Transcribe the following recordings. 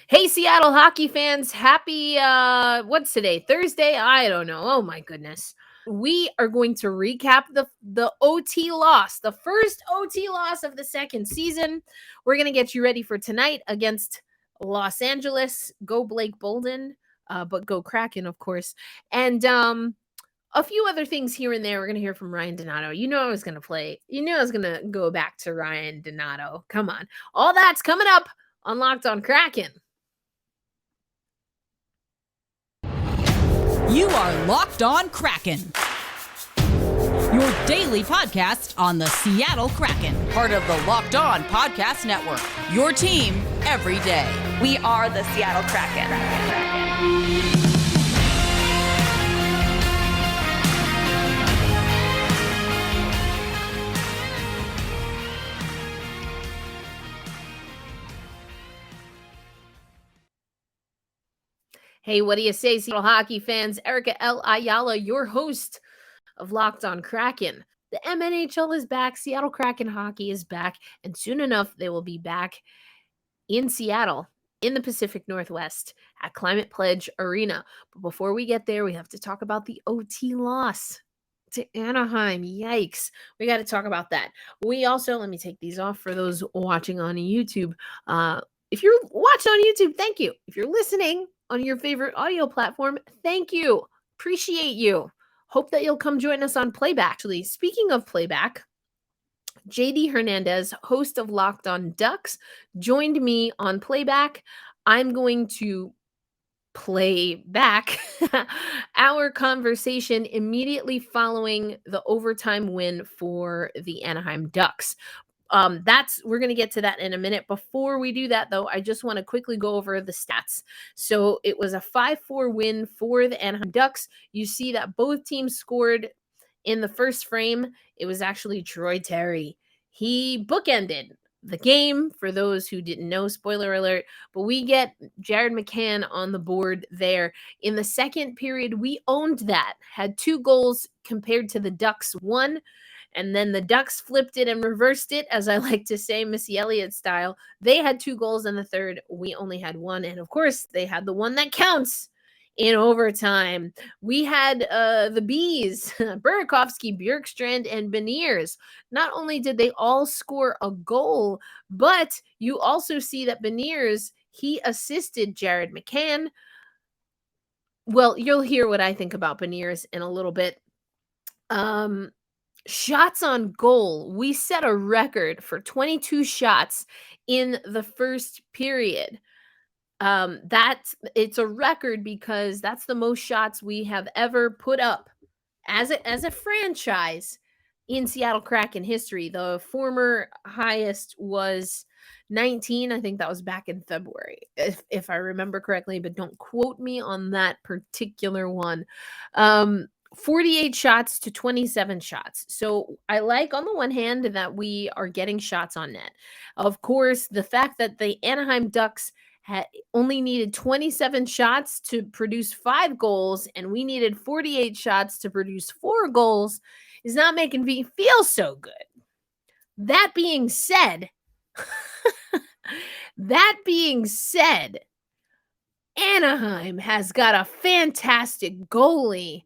Hey, Seattle hockey fans. Happy, what's today? Thursday? I don't know. Oh my goodness. We are going to recap the OT loss, the first OT loss of the second season. We're going to get you ready for tonight against Los Angeles. Go Blake Bolden, but go Kraken, of course. And a few other things here and there. We're going to hear from Ryan Donato. You know I was going to play. You knew I was going to go back to Ryan Donato. Come on. All that's coming up on Locked On Kraken. You are Locked On Kraken, your daily podcast on the Seattle Kraken, part of the Locked On Podcast Network, your team every day. We are the Seattle Kraken. Hey, what do you say, Seattle hockey fans? Erica L. Ayala, your host of Locked On Kraken. The MNHL is back. Seattle Kraken hockey is back. And soon enough, they will be back in Seattle, in the Pacific Northwest, at Climate Pledge Arena. But before we get there, we have to talk about the OT loss to Anaheim. Yikes. We got to talk about that. We also, let me take these off for those watching on YouTube. If you're watching on YouTube, thank you. If you're listening on your favorite audio platform, thank you. Appreciate you. Hope that you'll come join us on Playback. Actually, speaking of Playback, JD Hernandez, host of Locked On Ducks, joined me on Playback. I'm going to play back our conversation immediately following the overtime win for the Anaheim Ducks. We're going to get to that in a minute. Before we do that, though, I just want to quickly go over the stats. So it was a 5-4 win for the Anaheim Ducks. You see that both teams scored in the first frame. It was actually Troy Terry. He bookended the game, for those who didn't know, spoiler alert, but we get Jared McCann on the board there. In the second period, we owned that, had 2 goals compared to the Ducks 1. And then the Ducks flipped it and reversed it, as I like to say, Missy Elliott style. They had 2 goals in the third. We only had 1. And of course, they had the one that counts in overtime. We had the Bees, Burakovsky, Bjorkstrand, and Beniers. Not only did they all score a goal, but you also see that Beniers, he assisted Jared McCann. Well, you'll hear what I think about Beniers in a little bit. Shots on goal. We set a record for 22 shots in the first period. It's a record because that's the most shots we have ever put up as a franchise in Seattle Kraken history. The former highest was 19. I think that was back in February, if I remember correctly, but don't quote me on that particular one. 48 shots to 27 shots. So I like, on the one hand, that we are getting shots on net. Of course, the fact that the Anaheim Ducks only needed 27 shots to produce 5 goals, and we needed 48 shots to produce 4 goals, is not making me feel so good. That being said, Anaheim has got a fantastic goalie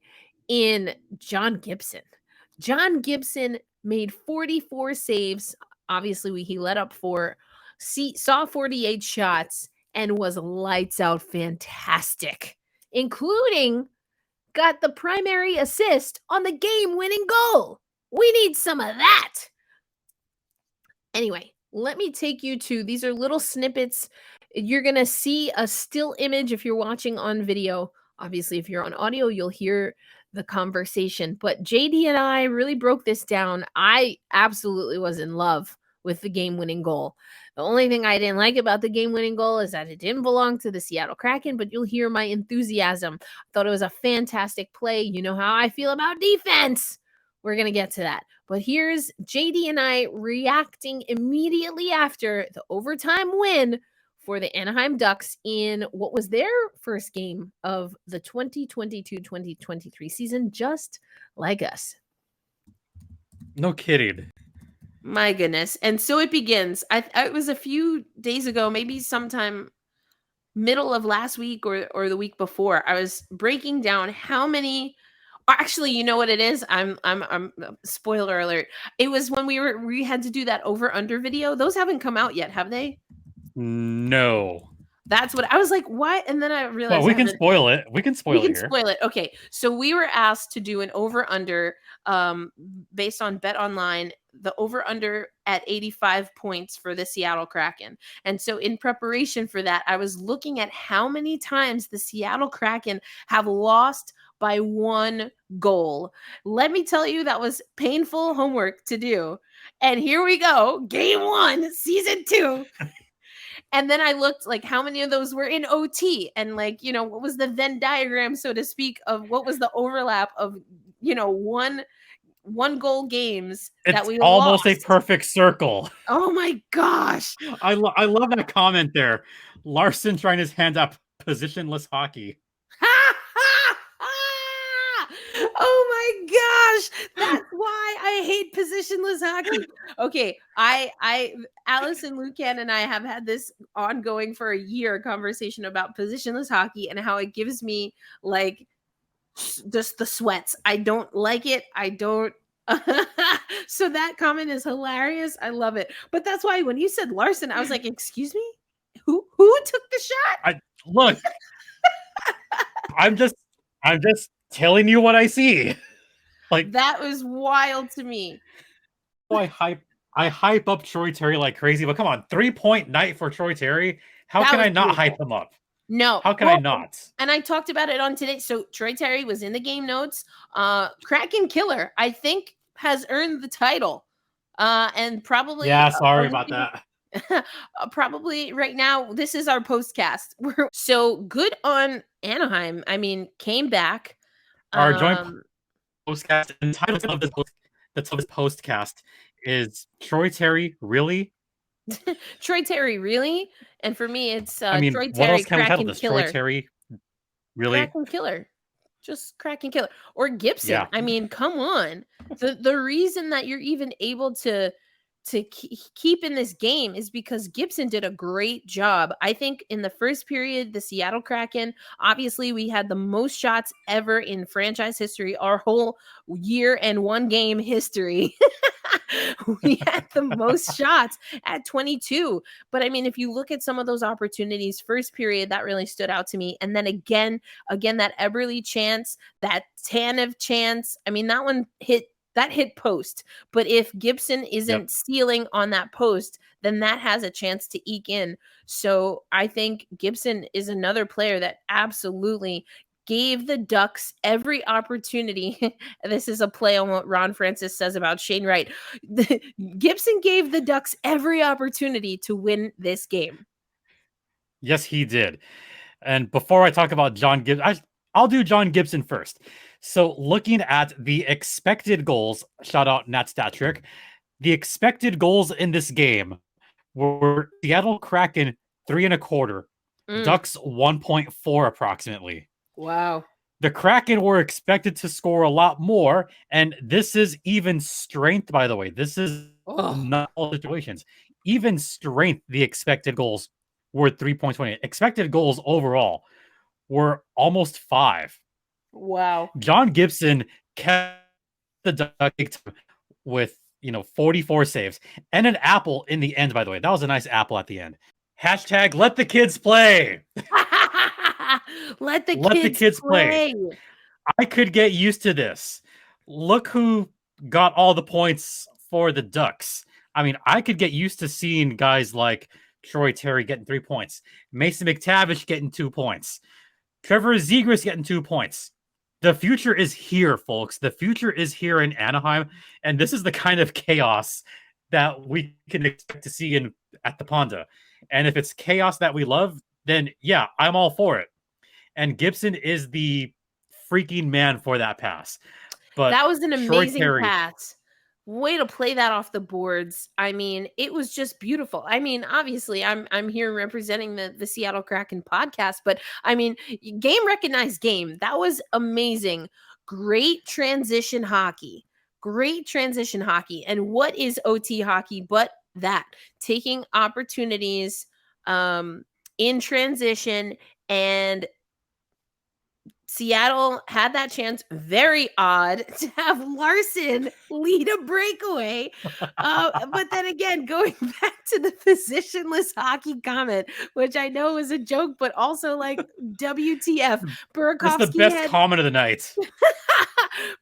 in John Gibson. John Gibson made 44 saves. Obviously, he let up 4, saw 48 shots, and was lights out fantastic, including got the primary assist on the game-winning goal. We need some of that. Anyway, let me take you to, these are little snippets. You're going to see a still image if you're watching on video. Obviously, if you're on audio, you'll hear the conversation. But JD and I really broke this down. I absolutely was in love with the game-winning goal. The only thing I didn't like about the game-winning goal is that it didn't belong to the Seattle Kraken, but you'll hear my enthusiasm. I thought it was a fantastic play. You know how I feel about defense. We're going to get to that. But here's JD and I reacting immediately after the overtime win for the Anaheim Ducks in what was their first game of the 2022-2023 season, just like us. No kidding. My goodness. And so it begins. It was a few days ago, maybe middle of last week or the week before, I was breaking down how many. Actually, you know what it is? I'm spoiler alert. It was when we had to do that over under video. Those haven't come out yet, have they? No. That's what I was like, what? And then I realized Well, we can spoil it. We can spoil it here. Spoil it. Okay. So we were asked to do an over under based on BetOnline, the over under at 85 points for the Seattle Kraken. And so in preparation for that, I was looking at how many times the Seattle Kraken have lost by 1 goal. Let me tell you, that was painful homework to do. And here we go. Game 1, season 2. And then I looked like how many of those were in OT, and like, what was the Venn diagram, so to speak, of what was the overlap of, one goal games that we almost lost. a perfect circle. Oh my gosh. I love that comment there. Larson trying his hand up positionless hockey. Oh my gosh, that's why I hate positionless hockey. Okay, Allison Lucan and I have had this ongoing for a year conversation about positionless hockey and how it gives me like just the sweats. I don't like it. I don't. So that comment is hilarious. I love it. But that's why when you said Larson, I was like, excuse me, who took the shot? Look, I'm just telling you what I see. Like, that was wild to me. I hype up Troy Terry like crazy, but come on, 3-point night for Troy Terry. How can I not hype him up? No. How can I not? And I talked about it on today. So Troy Terry was in the game notes. Kraken killer, I think, has earned the title. And probably sorry about that. Probably right now, this is our postcast. So good on Anaheim. I mean, came back. Our joint postcast, and the title of this postcast is Troy Terry, really? Troy Terry, really? And for me, it's Troy Terry, what else can we title Kraken this? killer. Troy Terry, really? Kraken killer. Just Kraken killer. Or Gibson. Yeah. I mean, come on. The reason that you're even able to keep in this game is because Gibson did a great job. I think in the first period, the Seattle Kraken, obviously we had the most shots ever in franchise history, our whole year and 1 game history. We had the most shots at 22. But I mean, if you look at some of those opportunities, first period, that really stood out to me. And then again, that Eberle chance, that Tanev chance, I mean, that one hit post. But if Gibson isn't stealing on that post, then that has a chance to eke in. So I think Gibson is another player that absolutely gave the Ducks every opportunity. This is a play on what Ron Francis says about Shane Wright. Gibson gave the Ducks every opportunity to win this game. Yes, he did. And before I talk about John Gibson, I'll do John Gibson first. So looking at the expected goals, shout out Nat Statrick, the expected goals in this game were Seattle Kraken 3.25, Ducks 1.4 approximately. Wow. The Kraken were expected to score a lot more, and this is even strength, by the way. This is not all situations. Even strength, the expected goals were 3.28. Expected goals overall were almost 5. Wow. John Gibson kept the Ducks with 44 saves and an apple in the end, by the way. That was a nice apple at the end. Hashtag let the kids play. Let the kids play. I could get used to this. Look who got all the points for the Ducks. I mean, I could get used to seeing guys like Troy Terry getting 3 points, Mason McTavish getting 2 points, Trevor Zegras getting 2 points. The future is here, folks. The future is here in Anaheim, and this is the kind of chaos that we can expect to see at the Ponda. And if it's chaos that we love, then yeah, I'm all for it. And Gibson is the freaking man for that pass. But that was an amazing pass. Way to play that off the boards. I mean, it was just beautiful. I mean, obviously, I'm here representing the Seattle Kraken podcast, but I mean, game recognized game. That was amazing. Great transition hockey. And what is OT hockey but that? Taking opportunities, in transition, and Seattle had that chance. Very odd to have Larson lead a breakaway. But then again, going back to the positionless hockey comment, which I know is a joke, but also like WTF. This is the best comment of the night.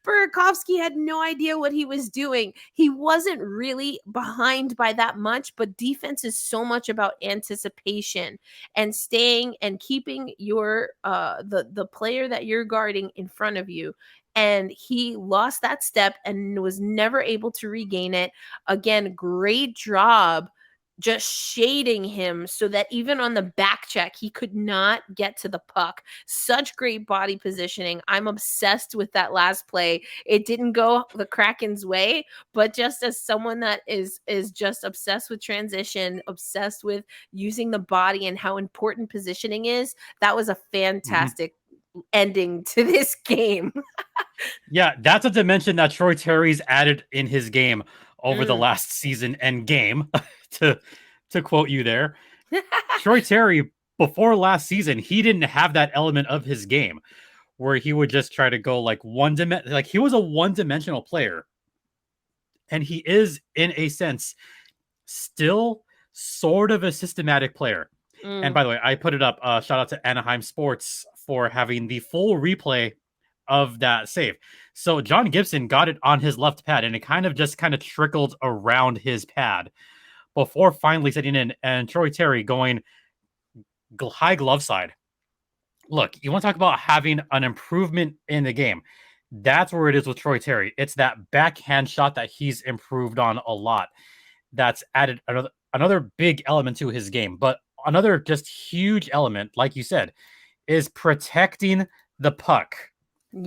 Burakovsky had no idea what he was doing. He wasn't really behind by that much, but defense is so much about anticipation and staying and keeping your the player that you're guarding in front of you. And he lost that step and was never able to regain it. Again, great job just shading him so that even on the back check, he could not get to the puck. Such great body positioning. I'm obsessed with that last play. It didn't go the Kraken's way, but just as someone that is just obsessed with transition, obsessed with using the body and how important positioning is, that was a fantastic ending to this game. Yeah, that's a dimension that Troy Terry's added in his game over the last season and game. to quote you there, Troy Terry before last season, he didn't have that element of his game where he would just try to go like like he was a one-dimensional player, and he is in a sense still sort of a systematic player. And by the way, I put it up. Shout out to Anaheim Sports for having the full replay of that save. So John Gibson got it on his left pad, and it kind of trickled around his pad before finally setting in, and Troy Terry going high glove side. Look, you want to talk about having an improvement in the game. That's where it is with Troy Terry. It's that backhand shot that he's improved on a lot. That's added another big element to his game. But another just huge element, like you said, is protecting the puck.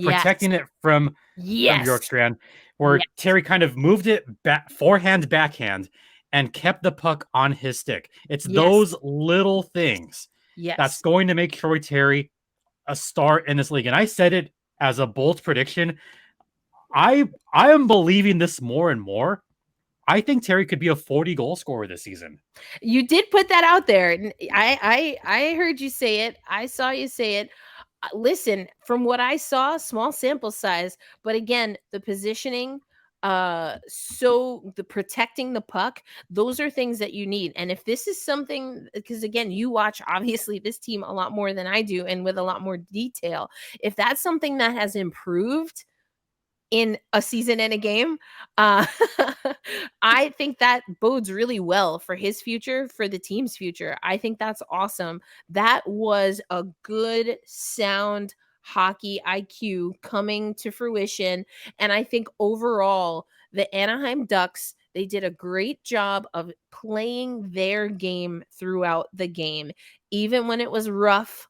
Protecting it from Bjorkstrand, where Terry kind of moved it back, forehand, backhand, and kept the puck on his stick. It's those little things that's going to make Troy Terry a star in this league. And I said it as a bold prediction. I am believing this more and more. I think Terry could be a 40 goal scorer this season. You did put that out there. I heard you say it. I saw you say it. Listen, from what I saw, small sample size, but again, the positioning, so the protecting the puck, those are things that you need. And if this is something, because again, you watch obviously this team a lot more than I do and with a lot more detail, if that's something that has improved in a season and a game, I think that bodes really well for his future, for the team's future. I think that's awesome. That was a good, sound hockey IQ coming to fruition. And I think overall, the Anaheim Ducks, they did a great job of playing their game throughout the game. Even when it was rough,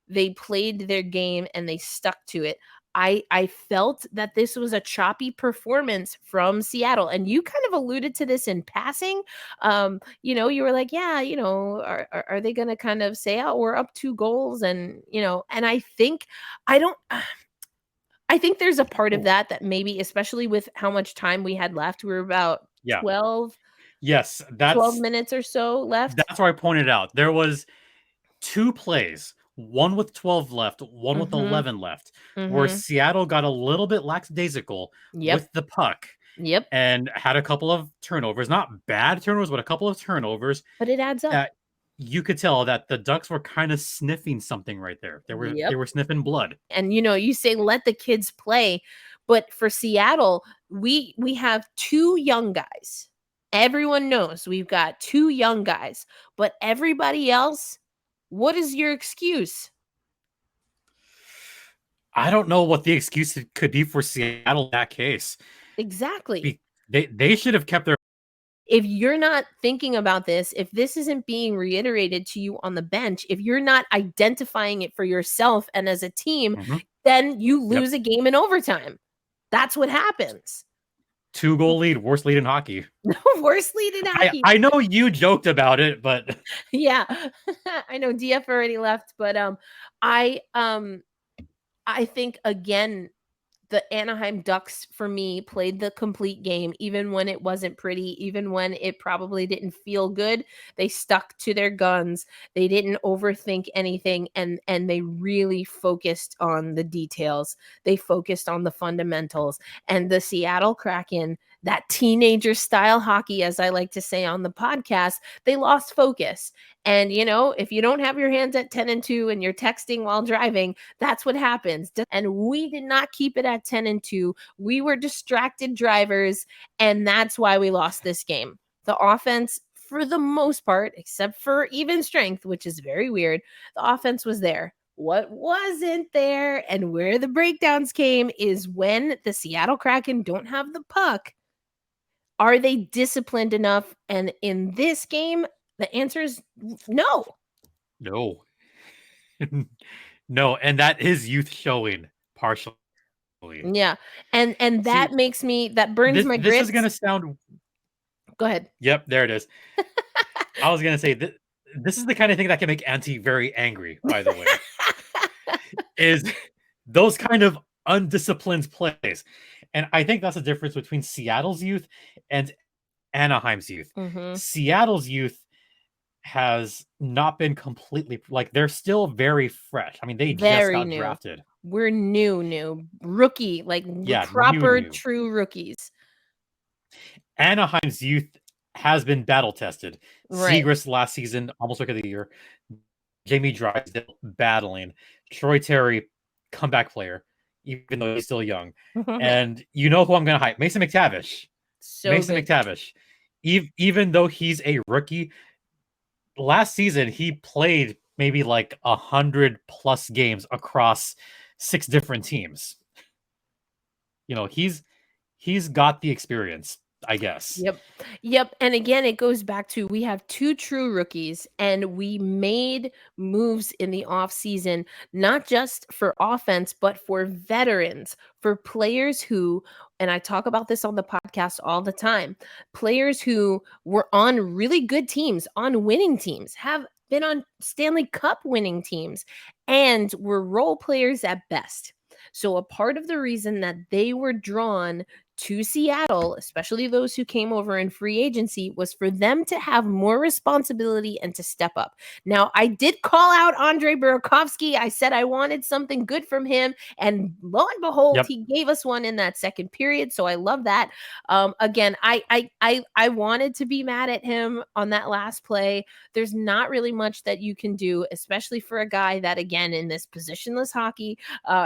they played their game and they stuck to it. I felt that this was a choppy performance from Seattle. And you kind of alluded to this in passing. You were like, yeah, are they going to kind of say, oh, we're up 2 goals? And, and I think there's a part of that maybe, especially with how much time we had left, we were about 12 minutes or so left. That's where I pointed out. There was 2 plays, one with 12 left, one with 11 left, where Seattle got a little bit lackadaisical with the puck. And had a couple of turnovers, not bad turnovers, but a couple of turnovers. But it adds up. You could tell that the Ducks were kind of sniffing something right there. They were sniffing blood. And you say let the kids play, but for Seattle, we have 2 young guys. Everyone knows we've got 2 young guys, but everybody else, what is your excuse? I don't know what the excuse could be for Seattle in that case. Exactly. They should have kept their... If you're not thinking about this, if this isn't being reiterated to you on the bench, if you're not identifying it for yourself and as a team, then you lose a game in overtime. That's what happens. 2-goal lead, worst lead in hockey. Worst lead in hockey. I know you joked about it, but yeah, I know DF already left, but I think again, the Anaheim Ducks, for me, played the complete game, even when it wasn't pretty, even when it probably didn't feel good. They stuck to their guns. They didn't overthink anything, and they really focused on the details. They focused on the fundamentals. And the Seattle Kraken, that teenager style hockey, as I like to say on the podcast, they lost focus. And, if you don't have your hands at 10-2 and you're texting while driving, that's what happens. And we did not keep it at 10-2. We were distracted drivers, and that's why we lost this game. The offense, for the most part, except for even strength, which is very weird, the offense was there. What wasn't there, and where the breakdowns came, is when the Seattle Kraken don't have the puck. Are they disciplined enough? And in this game, the answer is no. No. No, and that is youth showing partially. Yeah. And that makes me, that burns my grits. This is going to sound... Go ahead. Yep, there it is. I was going to say, this is the kind of thing that can make Auntie very angry, by the way. Is those kind of undisciplined plays. And I think that's the difference between Seattle's youth and Anaheim's youth. Mm-hmm. Seattle's youth has not been completely, like, they're still very fresh. I mean, they just got drafted. We're new rookie, proper new. True rookies. Anaheim's youth has been battle tested. Right. Seagrass last season, almost Rookie of the Year. Jamie Drysdale battling. Troy Terry, comeback player, even though he's still young. And you know who I'm going to hype? Mason McTavish. McTavish. Even though he's a rookie, last season he played maybe like 100+ games across 6 different teams. He's got the experience, I guess. Yep. And again, it goes back to, we have 2 true rookies, and we made moves in the offseason, not just for offense, but for veterans, for players who, and I talk about this on the podcast all the time, players who were on really good teams, on winning teams, have been on Stanley Cup winning teams, and were role players at best. So a part of the reason that they were drawn to Seattle, especially those who came over in free agency, was for them to have more responsibility and to step up. Now, I did call out Andre Burakovsky. I said I wanted something good from him, and lo and behold, he gave us one in that second period. So I love that. Again, I wanted to be mad at him on that last play. There's not really much that you can do, especially for a guy that, again, in this positionless hockey,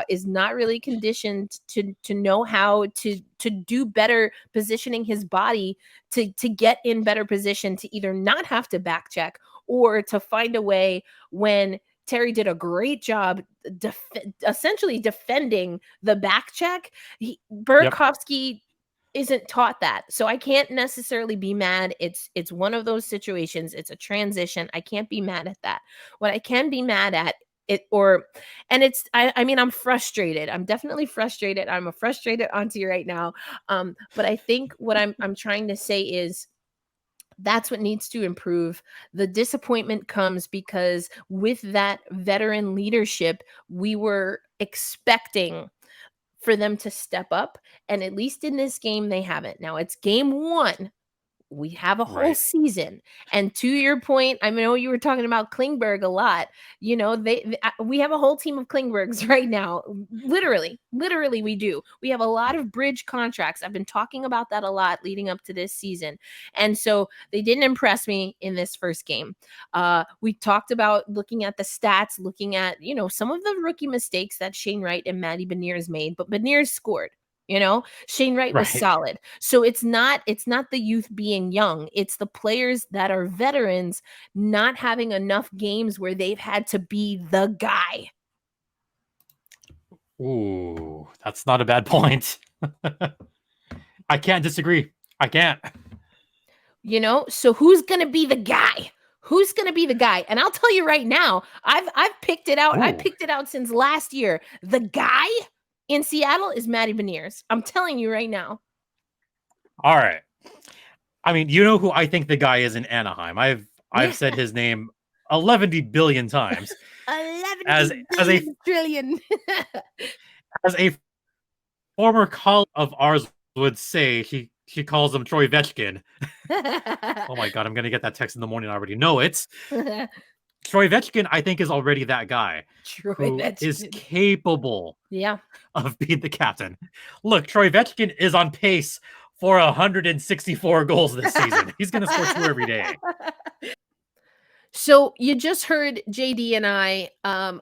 is not really conditioned to know how to do better, positioning his body to get in better position, to either not have to back check, or to find a way, when Terry did a great job essentially defending the back check. Burakovsky isn't taught that. So I can't necessarily be mad. It's one of those situations. It's a transition. I can't be mad at that. What I can be mad at, I'm frustrated. I'm definitely frustrated. I'm a frustrated auntie right now. But I think what I'm trying to say is, that's what needs to improve. The disappointment comes because with that veteran leadership, we were expecting for them to step up. And at least in this game, they haven't. Now it's game 1. We have a whole season. And to your point, I know you were talking about Klingberg a lot. We have a whole team of Klingbergs right now. Literally, we do. We have a lot of bridge contracts. I've been talking about that a lot leading up to this season. And so they didn't impress me in this first game. We talked about looking at the stats, looking at, some of the rookie mistakes that Shane Wright and Matty Beniers made, but Beniers scored. Shane Wright was solid. So it's not the youth being young. It's the players that are veterans not having enough games where they've had to be the guy. Ooh, that's not a bad point. I can't disagree. I can't. So who's going to be the guy? Who's going to be the guy? And I'll tell you right now, I've picked it out. Ooh. I picked it out since last year. The guy in Seattle is Matty Beniers. I'm telling you right now. All right. I mean, you know who I think the guy is in Anaheim. I've said his name 11 billion times. 11 trillion. as a former colleague of ours would say she calls him Troy Vetchkin. Oh my God, I'm going to get that text in the morning. I already know it. Troy Vetchkin, I think, is already that guy who is capable of being the captain. Look, Troy Vetchkin is on pace for 164 goals this season. He's going to score 2 every day. So you just heard JD and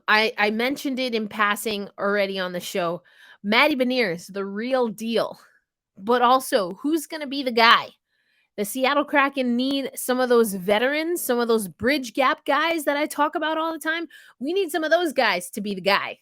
I mentioned it in passing already on the show. Matty Beniers, the real deal. But also, who's going to be the guy? The Seattle Kraken need some of those veterans, some of those bridge gap guys that I talk about all the time. We need some of those guys to be the guy.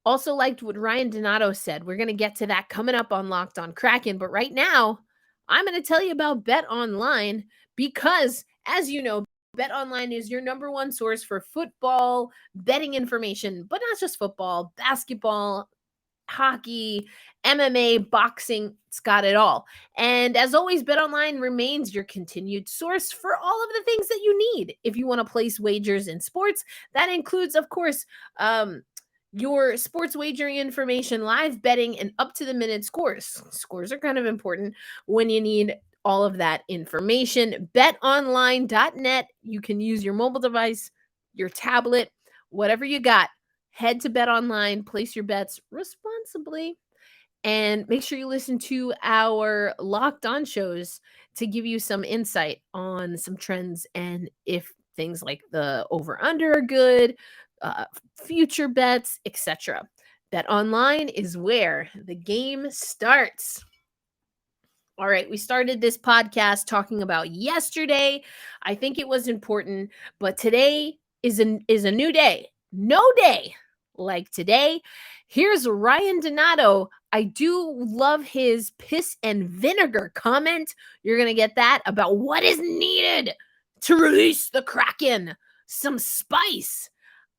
Also liked what Ryan Donato said. We're going to get to that coming up on Locked On Kraken. But right now, I'm going to tell you about BetOnline because, as you know, BetOnline is your number one source for football betting information, but not just football, basketball, hockey, MMA, boxing. It's got it all. And as always, BetOnline remains your continued source for all of the things that you need if you want to place wagers in sports. That includes, of course, your sports wagering information, live betting, and up-to-the-minute scores. Scores are kind of important when you need all of that information. BetOnline.net. You can use your mobile device, your tablet, whatever you got. Head to BetOnline, place your bets responsibly, and make sure you listen to our Locked On shows to give you some insight on some trends and if things like the over-under are good, future bets, etc. BetOnline is where the game starts. All right, we started this podcast talking about yesterday. I think it was important, but today is a new day. No day like today. Here's Ryan Donato. I do love his piss and vinegar comment. You're going to get that about what is needed to release the Kraken. Some spice.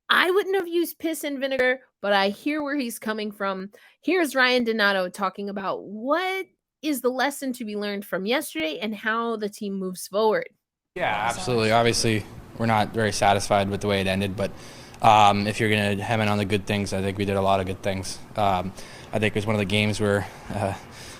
I wouldn't have used piss and vinegar, but I hear where he's coming from. Here's Ryan Donato talking about what is the lesson to be learned from yesterday and how the team moves forward. Yeah, absolutely. Obviously, we're not very satisfied with the way it ended, but if you're going to hem in on the good things, I think we did a lot of good things. I think it was one of the games where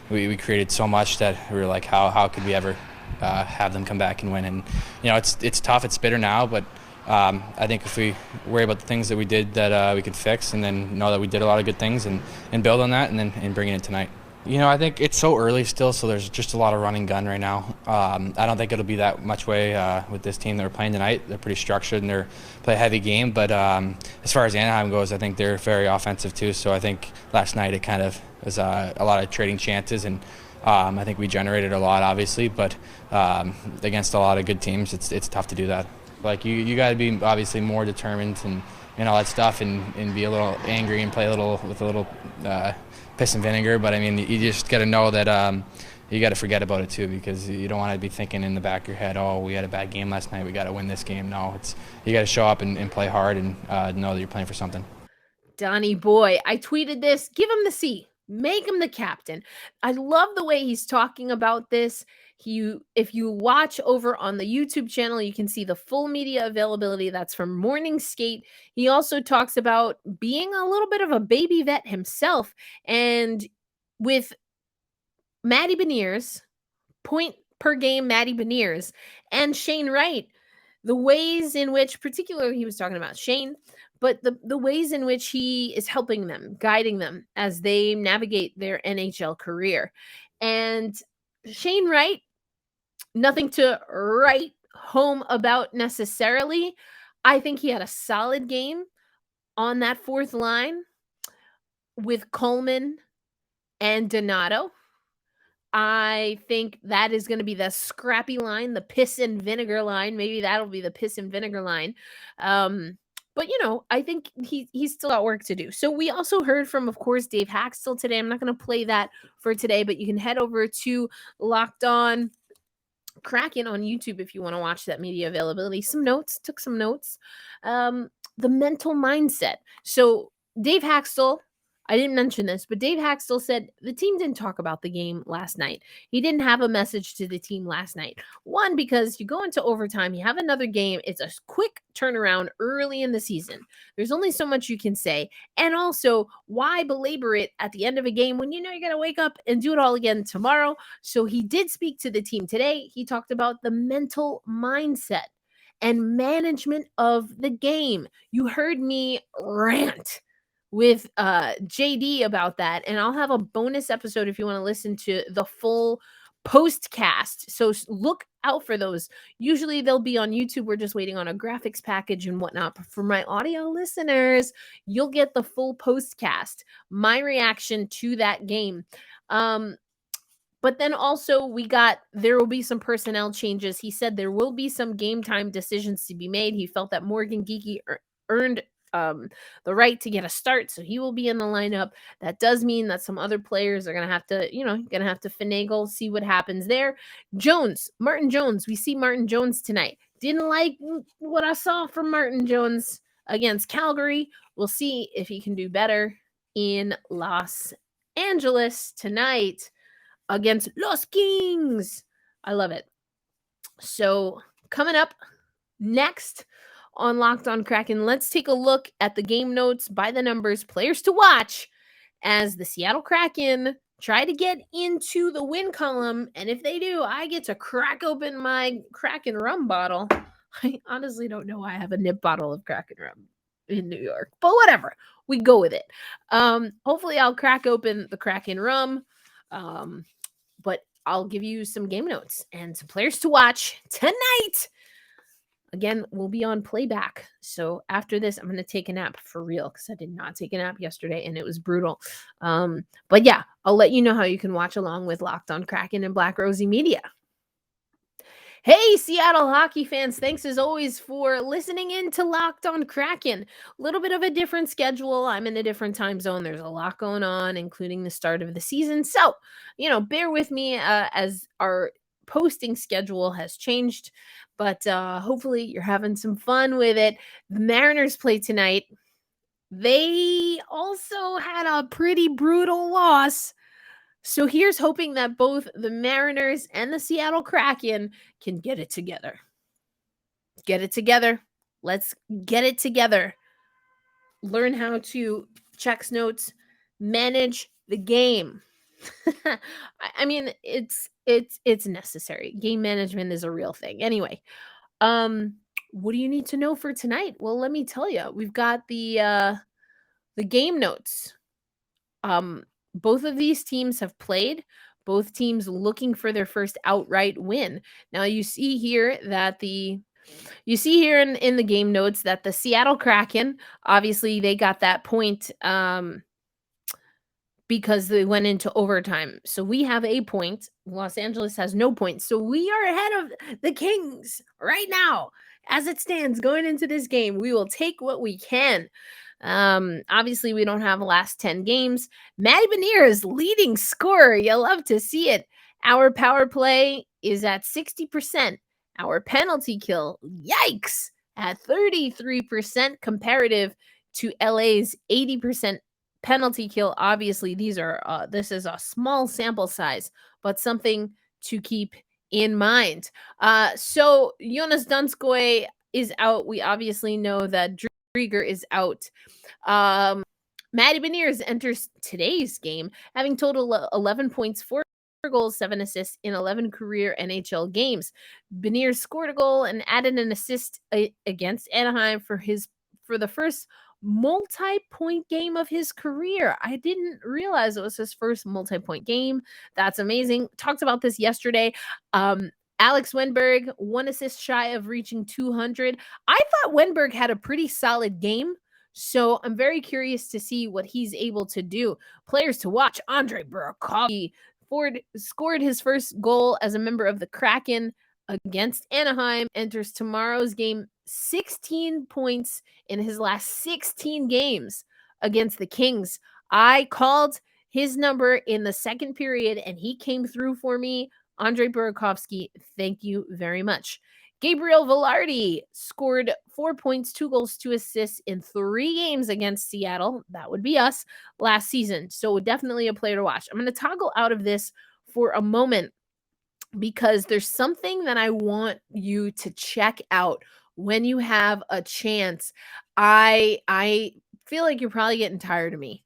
we created so much that we were like, how could we ever have them come back and win? And, it's tough. It's bitter now, but I think if we worry about the things that we did that we could fix and then know that we did a lot of good things and build on that and bring it in tonight. I think it's so early still, so there's just a lot of running gun right now. I don't think it'll be that much way with this team that we're playing tonight. They're pretty structured and they play a heavy game, but as far as Anaheim goes, I think they're very offensive too. So I think last night it kind of was a lot of trading chances, and I think we generated a lot, obviously, but against a lot of good teams, it's tough to do that. Like you got to be obviously more determined and all that stuff, and be a little angry and play with a little piss and vinegar. But I mean, you just got to know that you got to forget about it too, because you don't want to be thinking in the back of your head, oh, we had a bad game last night, we got to win this game. No, you got to show up and play hard and know that you're playing for something. Donnie boy, I tweeted this. Give him the C. Make him the captain. I love the way he's talking about this. If you watch over on the YouTube channel, you can see the full media availability. That's from Morning Skate. He also talks about being a little bit of a baby vet himself. And with Matty Beniers, point per game Matty Beniers, and Shane Wright, the ways in which, particularly he was talking about Shane, but the ways in which he is helping them, guiding them as they navigate their NHL career. And Shane Wright, nothing to write home about necessarily. I think he had a solid game on that fourth line with Coleman and Donato. I think that is going to be the scrappy line, the piss and vinegar line. Maybe that'll be the piss and vinegar line. But, I think he's still got work to do. So we also heard from, of course, Dave Haxtell today. I'm not going to play that for today, but you can head over to Locked On Kraken on YouTube if you want to watch that media availability. Took some notes. The mental mindset. So Dave Haxtell, I didn't mention this, but Dave Haxtell said the team didn't talk about the game last night. He didn't have a message to the team last night. One, because you go into overtime, you have another game. It's a quick turnaround early in the season. There's only so much you can say. And also, why belabor it at the end of a game when you know you're going to wake up and do it all again tomorrow? So he did speak to the team today. He talked about the mental mindset and management of the game. You heard me rant with JD about that, and I'll have a bonus episode if you want to listen to the full postcast. So look out for those. Usually they'll be on YouTube. We're just waiting on a graphics package and whatnot. But for my audio listeners, you'll get the full postcast, my reaction to that game. But then also there will be some personnel changes. He said there will be some game time decisions to be made. He felt that Morgan Geekie earned the right to get a start, so he will be in the lineup. That does mean that some other players are going to have to finagle, see what happens there. Martin Jones, we see Martin Jones tonight. Didn't like what I saw from Martin Jones against Calgary. We'll see if he can do better in Los Angeles tonight against Los Kings. I love it. So coming up next on Locked On Kraken, let's take a look at the game notes by the numbers, players to watch as the Seattle Kraken try to get into the win column. And if they do, I get to crack open my Kraken rum bottle. I honestly don't know why I have a nip bottle of Kraken rum in New York, but whatever, we go with it. Hopefully I'll crack open the Kraken rum. But I'll give you some game notes and some players to watch tonight. Again, we'll be on Playback. So after this, I'm going to take a nap for real because I did not take a nap yesterday and it was brutal. But yeah, I'll let you know how you can watch along with Locked On Kraken and Black Rosie Media. Hey, Seattle hockey fans, thanks as always for listening in to Locked On Kraken. A little bit of a different schedule. I'm in a different time zone. There's a lot going on, including the start of the season. So, bear with me as our posting schedule has changed, but hopefully you're having some fun with it. The Mariners play tonight. They also had a pretty brutal loss. So here's hoping that both the Mariners and the Seattle Kraken can get it together. Get it together. Let's get it together. Learn how to check notes, manage the game. I mean, it's necessary. Game management is a real thing. Anyway, what do you need to know for tonight? Well, let me tell you. We've got the game notes. Both of these teams have played. Both teams looking for their first outright win. Now you see here that in the game notes that the Seattle Kraken, obviously they got that point because they went into overtime. So we have a point. Los Angeles has no points. So we are ahead of the Kings right now. As it stands going into this game, we will take what we can. Obviously we don't have the last 10 games. Matty Beniers leading scorer. You love to see it. Our power play is at 60%. Our penalty kill, yikes, at 33% comparative to LA's 80% penalty kill. Obviously this is a small sample size, but something to keep in mind. So Jonas Donskoy is out. We obviously know that Drieger is out. Matty Beniers enters today's game having total 11 points, 4 goals, 7 assists in 11 career NHL games. Beniers scored a goal and added an assist against Anaheim for the first multi-point game of his career. I didn't realize it was his first multi-point game. That's amazing. Talked about this yesterday. Alex Wenberg, 1 assist shy of reaching 200. I thought Wenberg had a pretty solid game, so I'm very curious to see what he's able to do. Players to watch: Andre Burakovsky scored his first goal as a member of the Kraken against Anaheim, enters tomorrow's game 16 points in his last 16 games against the Kings. I called his number in the second period, and he came through for me. Andre Burakovsky, thank you very much. Gabriel Velarde scored 4 points, 2 goals, 2 assists in 3 games against Seattle. That would be us last season. So definitely a player to watch. I'm going to toggle out of this for a moment because there's something that I want you to check out when you have a chance. I feel like you're probably getting tired of me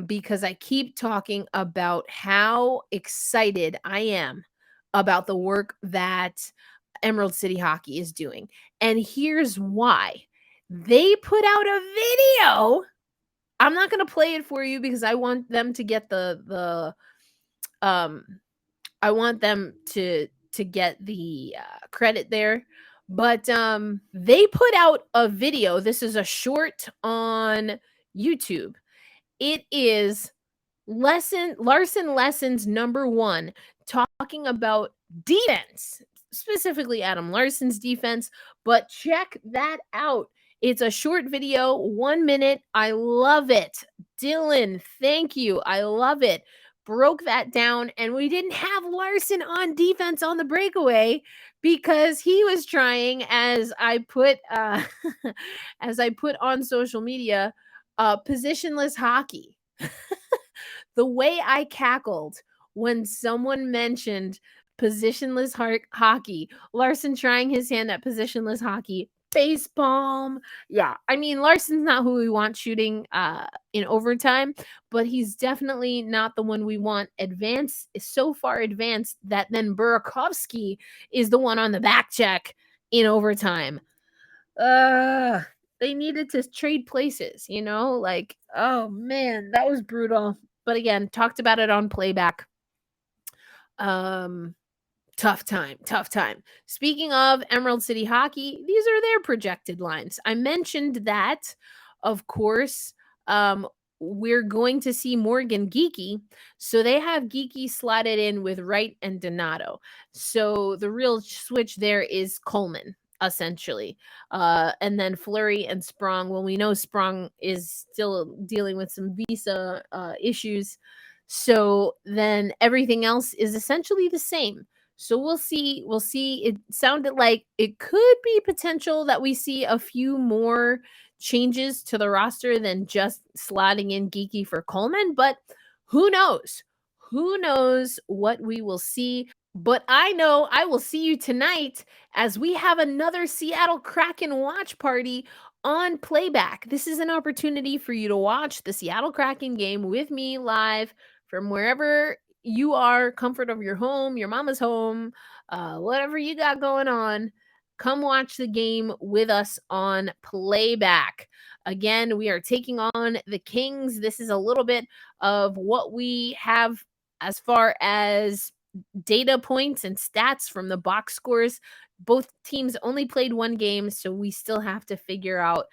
because I keep talking about how excited I am about the work that Emerald City Hockey is doing. And here's why. They put out a video. I'm not going to play it for you because I want them to get I want them to get the credit there. But they put out a video. This is a short on YouTube. It is Larson Lessons number 1, talking about defense, specifically Adam Larson's defense, but check that out. It's a short video, 1 minute. I love it. Dylan, thank you. I love it. Broke that down, and we didn't have Larson on defense on the breakaway because he was trying, as I put on social media, positionless hockey. The way I cackled when someone mentioned positionless hockey, Larson trying his hand at positionless hockey, facepalm. Yeah, I mean, Larson's not who we want shooting in overtime, but he's definitely not the one we want so far advanced that then Burakovsky is the one on the back check in overtime. They needed to trade places, like, oh man, that was brutal. But again, talked about it on Playback. Tough time. Speaking of Emerald City Hockey, these are their projected lines. I mentioned that, of course, we're going to see Morgan Geekie. So they have Geekie slotted in with Wright and Donato. So the real switch there is Coleman, essentially. And then Fleury and Sprong. Well, we know Sprong is still dealing with some visa issues. So then everything else is essentially the same. So we'll see. It sounded like it could be potential that we see a few more changes to the roster than just slotting in Geekie for Coleman, but who knows? Who knows what we will see? But I know I will see you tonight as we have another Seattle Kraken watch party on Playback. This is an opportunity for you to watch the Seattle Kraken game with me live from wherever you are, comfort of your home, your mama's home, whatever you got going on. Come watch the game with us on Playback. Again, we are taking on the Kings. This is a little bit of what we have as far as data points and stats from the box scores. Both teams only played 1 game, so we still have to figure out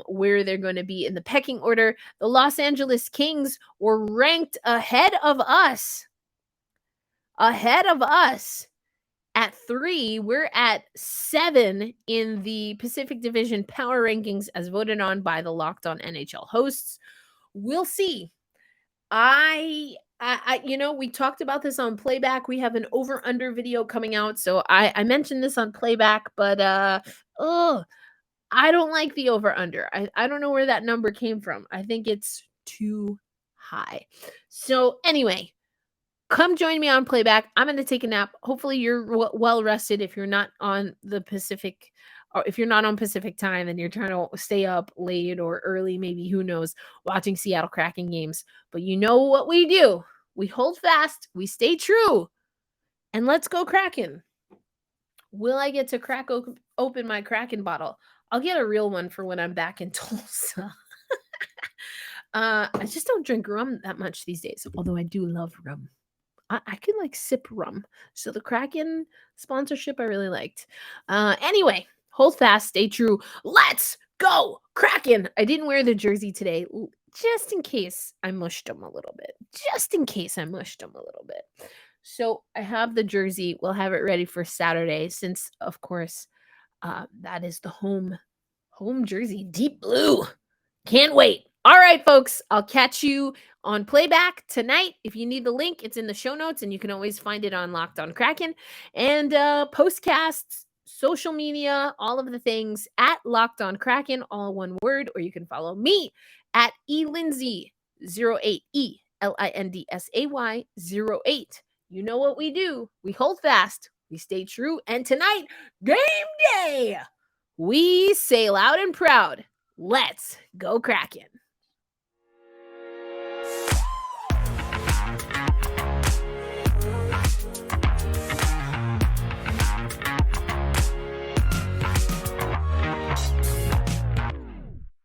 where they're going to be in the pecking order. The Los Angeles Kings were ranked ahead of us. At 3, we're at 7 in the Pacific Division Power Rankings as voted on by the Locked On NHL hosts. We'll see. I we talked about this on Playback. We have an over-under video coming out. So I mentioned this on Playback, but I don't like the over-under. I don't know where that number came from. I think it's too high. So anyway, come join me on Playback. I'm going to take a nap. Hopefully you're well rested if you're not on the Pacific, or if you're not on Pacific time and you're trying to stay up late or early, maybe, who knows, watching Seattle Kraken games. But you know what we do. We hold fast. We stay true. And let's go Kraken. Will I get to crack open my Kraken bottle? I'll get a real one for when I'm back in Tulsa. I just don't drink rum that much these days, although I do love rum. I can sip rum. So the Kraken sponsorship I really liked. Anyway, hold fast, stay true. Let's go Kraken. I didn't wear the jersey today just in case I mushed them a little bit. So I have the jersey. We'll have it ready for Saturday since, of course, that is the home jersey, deep blue. Can't wait. All right, folks, I'll catch you on Playback tonight. If you need the link, it's in the show notes, and you can always find it on Locked On Kraken. And postcasts social media, all of the things at Locked On Kraken, all one word, or you can follow me at elindsay08, ELINDSAY08. You know what we do. We hold fast, we stay true, and tonight, game day, we say loud and proud, let's go Kraken.